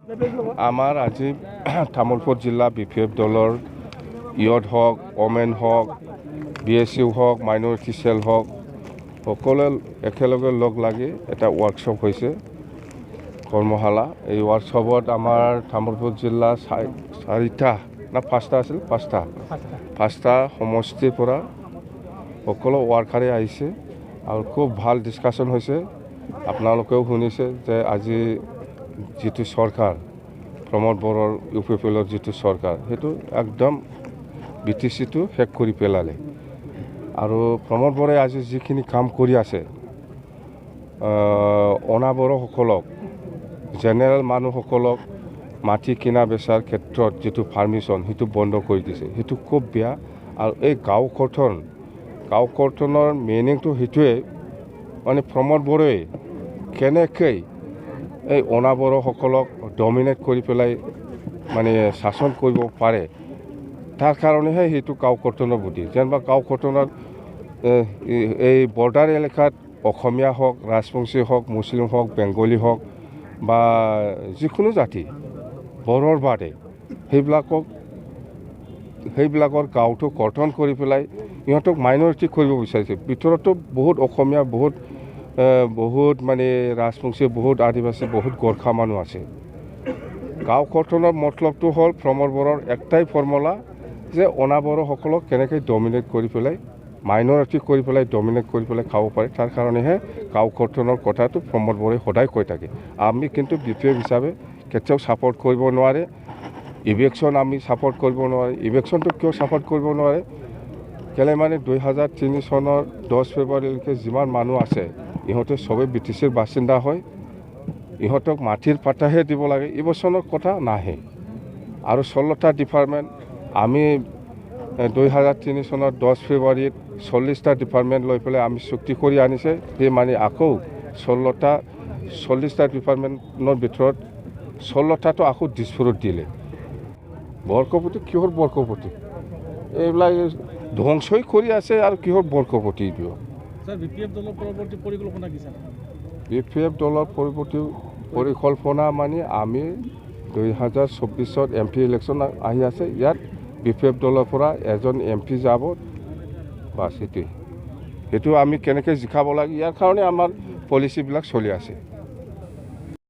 আমাৰ আজি তামোলপুৰ জিলা BBF দলৰ ইয়থ হওক, ওমেন হওক, BSU হওক, মাইনৰিটি চেল হওক, সকলোৱে একেলগে লগ লাগি এটা ৱৰ্কশ্বপ হৈছে কৰ্মশালা। এই ৱৰ্কশ্বপত আমাৰ তামোলপুৰ জিলা চাৰিটা না পাঁচটা আছিল, পাঁচটা সমষ্টিৰ পৰা সকলো ৱৰ্কাৰে আহিছে আৰু খুব ভাল ডিছকাশ্যন হৈছে। আপোনালোকেও শুনিছে যে আজি যিটো চৰকাৰ প্ৰমোদ বড়োৰ UPPৰ যিটো চৰকাৰ সেইটো একদম BTCটো শেষ কৰি পেলালে আৰু প্ৰমোদ বড়োই আজি যিখিনি কাম কৰি আছে অনাবড়োসকলক জেনেৰেল মানুহসকলক মাটি কিনা বেচাৰ ক্ষেত্ৰত যিটো পাৰ্মিশ্যন সেইটো বন্ধ কৰি দিছে, সেইটো খুব বেয়া। আৰু এই গাঁও কৰ্তনৰ মিনিংটো সেইটোৱে মানে প্ৰমোদ বড়োই কেনেকৈ এই অনাবড়োসকলক ডমিনেট কৰি পেলাই মানে শাসন কৰিব পাৰে তাৰ কাৰণেহে সেইটো গাঁও কৰ্তনৰ বুদ্ধি। যেনিবা গাঁও কৰ্তনত এই বৰ্ডাৰ এলেকাত অসমীয়া হওক, ৰাজবংশী হওক, মুছলিম হওক, বেংগলী হওক বা যিকোনো জাতি বড়োৰ বাদে সেইবিলাকৰ গাঁওটো কৰ্তন কৰি পেলাই ইহঁতক মাইনৰিটি কৰিব বিচাৰিছে। ভিতৰতো বহুত অসমীয়া, বহুত মানে ৰাজবংশী, বহুত আদিবাসী, বহুত গোৰ্খা মানুহ আছে। গাঁও কৰ্তনৰ মতলবটো হ'ল প্ৰমোদ বড়োৰ একটাই ফৰ্মুলা যে অনাবড়োসকলক কেনেকৈ ডমিনেট কৰি পেলাই, মাইনৰিটি কৰি পেলাই, ডমিনেট কৰি পেলাই খাব পাৰে। তাৰ কাৰণেহে গাঁও কৰ্তনৰ কথাটো প্ৰমোদ বড়োই সদায় কৈ থাকে। আমি কিন্তু BBF হিচাপে কেতিয়াও ছাপৰ্ট কৰিব নোৱাৰে। ইভেকশ্যন আমি ছাপৰ্ট কৰিব নোৱাৰে। ইভেকশ্যনটো কিয় ছাপৰ্ট কৰিব নোৱাৰে? কেলে মানে 2003 চনৰ 10 ফেব্ৰুৱাৰীলৈকে যিমান মানুহ আছে ইহঁতে চবেই BTCৰ বাসিন্দা হয়। ইহঁতক মাটিৰ পাটাহে দিব লাগে, ইভেকশ্যনৰ কথা নাহে। আৰু 16টা ডিপাৰ্টমেণ্ট আমি 2003 চনৰ 10 ফেব্ৰুৱাৰীত 40টা ডিপাৰ্টমেণ্ট লৈ পেলাই আমি চুক্তি কৰি আনিছে। সেই মানে আকৌ 40টা ডিপাৰ্টমেণ্টৰ ভিতৰত 16টাটো আকৌ দিছপুৰত দিলে। বৰকপতি কিহৰ বৰকপতি? এইবিলাক ধ্বংসই কৰি আছে আৰু কিহৰ বৰকপতি এইবিলাক? BBF দলৰ পৰৱৰ্তী পৰিকল্পনা কি স্যাৰ? BBF দলৰ পৰৱৰ্তী পৰিকল্পনা মানে আমি 2024ত MP ইলেকশ্যন আহি আছে। ইয়াত BBF দলৰ পৰা এজন MP যাব, বাছ সেইটোৱে। সেইটো আমি কেনেকৈ জিকাব লাগে ইয়াৰ কাৰণে আমাৰ পলিচিবিলাক চলি আছে।